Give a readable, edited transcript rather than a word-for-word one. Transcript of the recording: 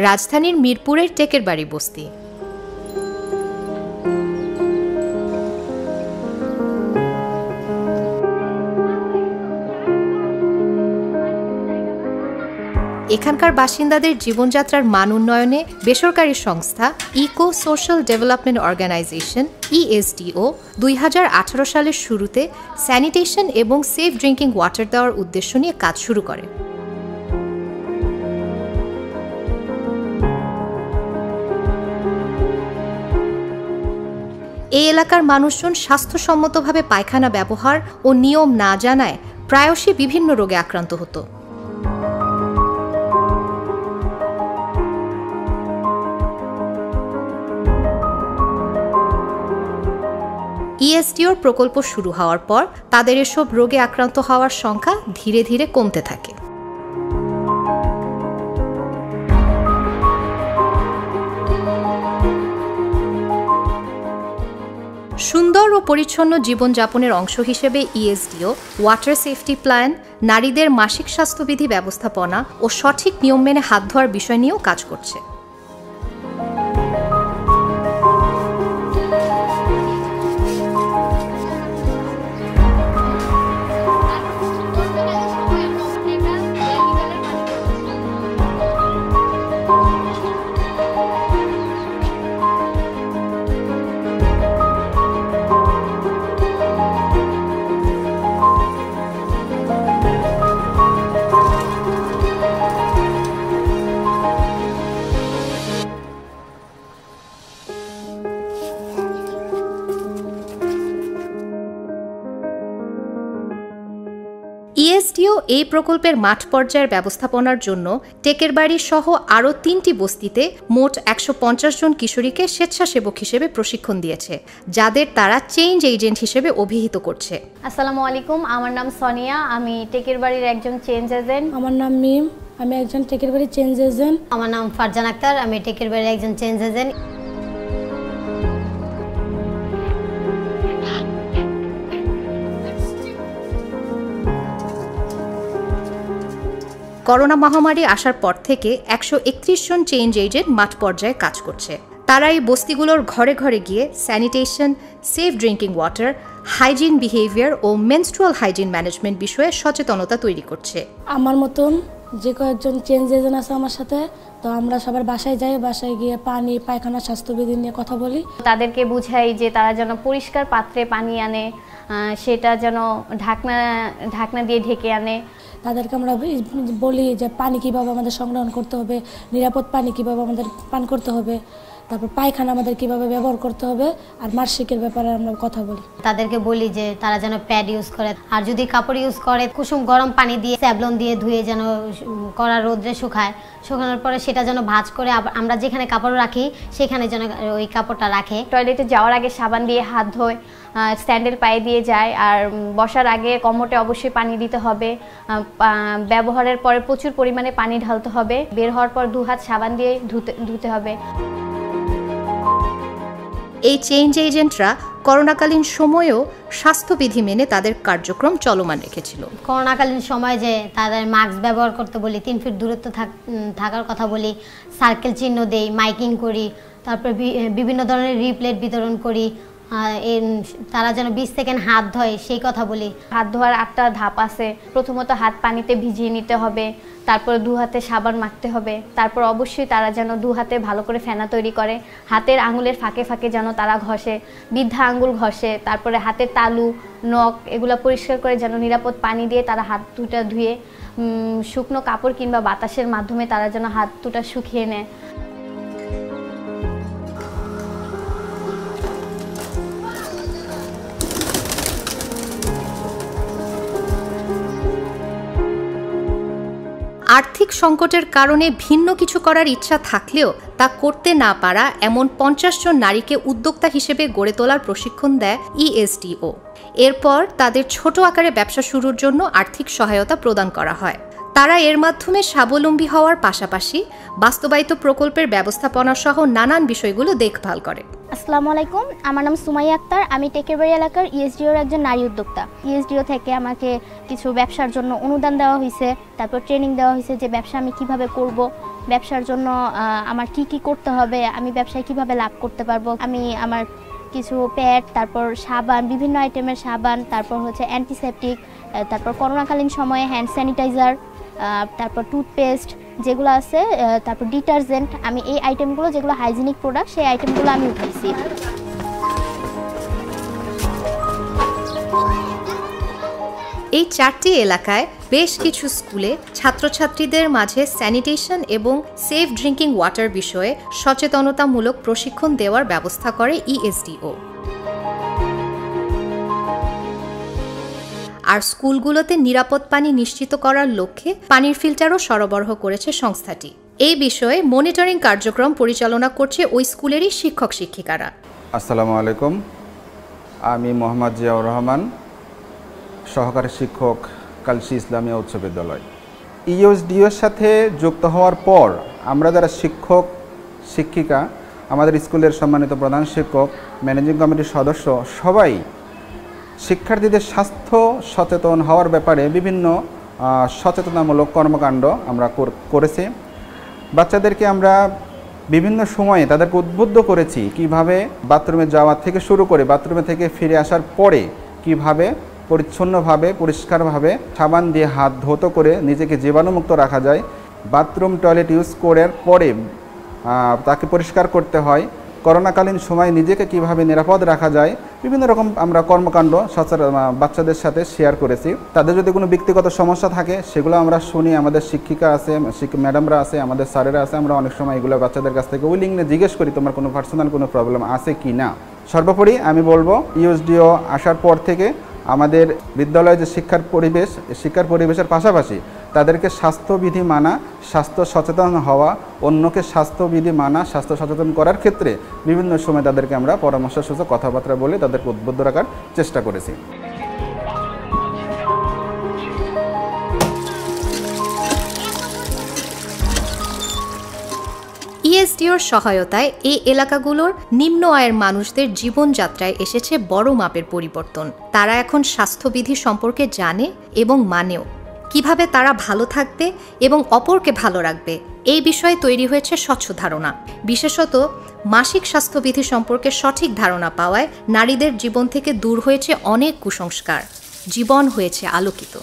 রাজধানীর মিরপুরের টেকের বাড়ি বস্তি। এখানকার বাসিন্দাদের জীবনযাত্রার মান উন্নয়নে বেসরকারি সংস্থা Eco Social Development Organization ESDO 2018 সালের শুরুতে স্যানিটেশন এবং সেফ ড্রিঙ্কিং ওয়াটার দেওয়ার উদ্দেশ্য নিয়ে কাজ শুরু করে। এই এলাকার মানুষজন স্বাস্থ্যসম্মতভাবে পায়খানা ব্যবহার ও নিয়ম না জানায় প্রায়শই বিভিন্ন রোগে আক্রান্ত হতো। ইএসডিওর প্রকল্প শুরু হওয়ার পর তাদের এসব রোগে আক্রান্ত হওয়ার সংখ্যা ধীরে ধীরে কমতে থাকে। সুন্দর ও পরিচ্ছন্ন জীবনযাপনের অংশ হিসেবে ইএসডিও ওয়াটার সেফটি প্ল্যান, নারীদের মাসিক স্বাস্থ্যবিধি ব্যবস্থাপনা ও সঠিক নিয়ম মেনে হাত ধোয়ার বিষয় নিয়েও কাজ করছে। ইএসডিও এই প্রকল্পের মাঠ পর্যায়ের ব্যবস্থাপনার জন্য টেকের বাড়ি সহ আরও 3টি বস্তিতে মোট 150 জন কিশোরীকে স্বেচ্ছাসেবক হিসেবে প্রশিক্ষণ দিয়েছে, যাদের তারা চেঞ্জ এজেন্ট হিসেবে অভিহিত করছে। আসসালামু আলাইকুম, আমার নাম সোনিয়া, আমি টেকের বাড়ির একজন চেঞ্জ এজেন্ট। আমার নাম মিম, আমি একজন টেকের বাড়ির চেঞ্জ এজেন্ট। আমার নাম ফারজান আক্তার, আমি টেকের বাড়ির একজন চেঞ্জ এজেন্ট। করোনা মহামারী আসার পর থেকে 131 জন চেঞ্জ এজেন্ট মাঠ পর্যায়ে কাজ করছে। তারা এই বস্তিগুলোর ঘরে ঘরে গিয়ে sanitation, safe drinking water, hygiene behaviour ও মেনস্ট্রুয়াল হাইজিন ম্যানেজমেন্ট বিষয়ে সচেতনতা তৈরি করছে। আমার মতন যে কয়েকজন চেঞ্জ এজেন্ট আছে আমার সাথে, তো আমরা সবার বাসায় যাই, বাসায় গিয়ে পানি, পায়খানা, স্বাস্থ্যবিধি নিয়ে কথা বলি। তাদেরকে বুঝাই যে তারা যেন পরিষ্কার পাত্রে পানি আনে, সেটা যেন ঢাকনা দিয়ে ঢেকে আনে। তাদেরকে আমরা বলি যে পানি কীভাবে আমাদের সংগ্রহণ করতে হবে, নিরাপদ পানি কীভাবে আমাদের পান করতে হবে, তারপর পায়খানা আমাদের কীভাবে ব্যবহার করতে হবে, আর মার্শিকের ব্যাপারে আমরা কথা বলি। তাদেরকে বলি যে তারা যেন প্যাড ইউজ করে, আর যদি কাপড় ইউজ করে কুসুম গরম পানি দিয়ে স্যাভলন দিয়ে ধুয়ে যেন কড়া রোদ্রে শুকায়, শুকানোর পরে সেটা যেন ভাঁজ করে আমরা যেখানে কাপড় রাখি সেখানে যেন ওই কাপড়টা রাখে। টয়লেটে যাওয়ার আগে সাবান দিয়ে হাত ধোয়, স্যান্ডেল পায়ে দিয়ে যায়, আর বসার আগে কোমরে অবশ্যই পানি দিতে হবে। ব্যবহারের পরে প্রচুর পরিমাণে পানি ঢালতে হবে। বের হওয়ার পর 2 হাত সাবান দিয়ে ধুতে হবে। এই চেঞ্জ এজেন্টরা করোনাকালীন সময়েও স্বাস্থ্যবিধি মেনে তাদের কার্যক্রম চলমান রেখেছিল। করোনাকালীন সময় যে তাদের মাস্ক ব্যবহার করতে বলি, 3 ফিট দূরত্ব থাকার কথা বলি, সার্কেল চিহ্ন দেই, মাইকিং করি, তারপর বিভিন্ন ধরনের রিপ্লেট বিতরণ করি, তারা যেন 20 সেকেন্ড হাত ধোয় সেই কথা বলি। হাত ধোয়ার 8টা ধাপ আছে। প্রথমত হাত পানিতে ভিজিয়ে নিতে হবে, তারপর 2 হাতে সাবান মাখতে হবে, তারপর অবশ্যই তারা যেন 2 হাতে ভালো করে ফেনা তৈরি করে, হাতের আঙুলের ফাঁকে ফাঁকে যেন তারা ঘষে, বৃদ্ধা আঙুল ঘষে, তারপরে হাতের তালু, নখ এগুলো পরিষ্কার করে যেন নিরাপদ পানি দিয়ে তারা হাত দুটা ধুয়ে শুকনো কাপড় কিংবা বাতাসের মাধ্যমে তারা যেন হাত দুটা শুকিয়ে নেয়। আর্থিক সংকটের কারণে ভিন্ন কিছু করার ইচ্ছা থাকলেও তা করতে না পারা এমন 50 জন নারীকে উদ্যোক্তা হিসেবে গড়ে তোলার প্রশিক্ষণ দেয় ইএসডিও। এরপর তাদের ছোট আকারে ব্যবসা শুরুর জন্য আর্থিক সহায়তা প্রদান করা হয়। তারা এর মাধ্যমে স্বাবলম্বী হওয়ার পাশাপাশি বাস্তবায়িত প্রকল্পের ব্যবস্থাপনা সহ নানান বিষয়গুলো দেখভাল করে। আসসালামু আলাইকুম, আমার নাম সুমাইয়া আক্তার, আমি টেকের বাড়ি এলাকার ইএসডিওর একজন নারী উদ্যোক্তা। ইএসডিও থেকে আমাকে কিছু ব্যবসার জন্য অনুদান দেওয়া হয়েছে, তারপর ট্রেনিং দেওয়া হয়েছে যে ব্যবসা আমি কিভাবে করব, ব্যবসার জন্য আমার কি কি করতে হবে, আমি ব্যবসায় কিভাবে লাভ করতে পারবো। আমি আমার কিছু প্যাড, তারপর সাবান, বিভিন্ন আইটেমের সাবান, তারপর হচ্ছে অ্যান্টিসেপটিক, তারপর করোনাকালীন সময়ে হ্যান্ড স্যানিটাইজার, তারপর টুথপেস্ট যেগুলো আছে, তারপর ডিটারজেন্ট, আমি এই আইটেমগুলো যেগুলো হাইজিনিক প্রোডাক্ট সেই আইটেমগুলো আমি উঠাইছি। এই 4টি এলাকায় বেশ কিছু স্কুলে ছাত্রছাত্রীদের মাঝে স্যানিটেশন এবং সেফ ড্রিঙ্কিং ওয়াটার বিষয়ে সচেতনতামূলক প্রশিক্ষণ দেওয়ার ব্যবস্থা করে ইএসডিও। আর স্কুলগুলোতে নিরাপদ পানি নিশ্চিত করার লক্ষ্যে পানির ফিল্টারও সরবরাহ করেছে সংস্থাটি। এই বিষয়ে মনিটরিং কার্যক্রম পরিচালনা করছে ওই স্কুলেরই শিক্ষক শিক্ষিকারা। আসসালামু আলাইকুম, আমি মোহাম্মদ জিয়াউর রহমান, সহকারী শিক্ষক কালসি ইসলামিয়া উচ্চ বিদ্যালয়। ইএসডিওর সাথে যুক্ত হওয়ার পর আমরা যারা শিক্ষক শিক্ষিকা, আমাদের স্কুলের সম্মানিত প্রধান শিক্ষক, ম্যানেজিং কমিটির সদস্য সবাই শিক্ষার্থীদের স্বাস্থ্য সচেতন হওয়ার ব্যাপারে বিভিন্ন সচেতনামূলক কর্মকাণ্ড আমরা করেছি। বাচ্চাদেরকে আমরা বিভিন্ন সময়ে তাদেরকে উদ্বুদ্ধ করেছি কিভাবে বাথরুমে যাওয়া থেকে শুরু করে বাথরুমে থেকে ফিরে আসার পরে কিভাবে পরিচ্ছন্নভাবে পরিষ্কারভাবে সাবান দিয়ে হাত ধৌত করে নিজেকে জীবাণুমুক্ত রাখা যায়, বাথরুম টয়লেট ইউজ করার পরে তাকে পরিষ্কার করতে হয়, করোনাকালীন সময় নিজেকে কিভাবে নিরাপদ রাখা যায়, বিভিন্ন রকম আমরা কর্মকাণ্ড বাচ্চাদের সাথে শেয়ার করেছি। তাদের যদি কোনো ব্যক্তিগত সমস্যা থাকে সেগুলো আমরা শুনি, আমাদের শিক্ষিকা আছে, ম্যাডামরা আছে, আমাদের স্যারেরা আছে, আমরা অনেক সময় এগুলো বাচ্চাদের কাছ থেকে উইলিংলি জিজ্ঞেস করি তোমার কোনো পার্সোনাল কোনো প্রবলেম আছে কি না। সর্বোপরি আমি বলবো ইএসডিও আসার পর থেকে আমাদের বিদ্যালয়ে যে শিক্ষার পরিবেশের পাশাপাশি তাদেরকে স্বাস্থ্যবিধি মানা, স্বাস্থ্য সচেতন হওয়া, অন্যকে স্বাস্থ্যবিধি মানা, স্বাস্থ্য সচেতন করার ক্ষেত্রে বিভিন্ন সময় তাদেরকে আমরা পরামর্শসূচক কথাবার্তা বলে তাদেরকে উদ্বুদ্ধ রাখার চেষ্টা করেছি। ইএসডিওর সহায়তায় এই এলাকাগুলোর নিম্ন আয়ের মানুষদের জীবনযাত্রায় এসেছে বড় মাপের পরিবর্তন। তারা এখন স্বাস্থ্যবিধি সম্পর্কে জানে এবং মানেও। কিভাবে তারা ভালো থাকবে এবং অপরকে ভালো রাখবে এই বিষয়ে তৈরি হয়েছে স্বচ্ছ ধারণা। বিশেষত মাসিক স্বাস্থ্যবিধি সম্পর্কে সঠিক ধারণা পাওয়ায় নারীদের জীবন থেকে দূর হয়েছে অনেক কুসংস্কার, জীবন হয়েছে আলোকিত।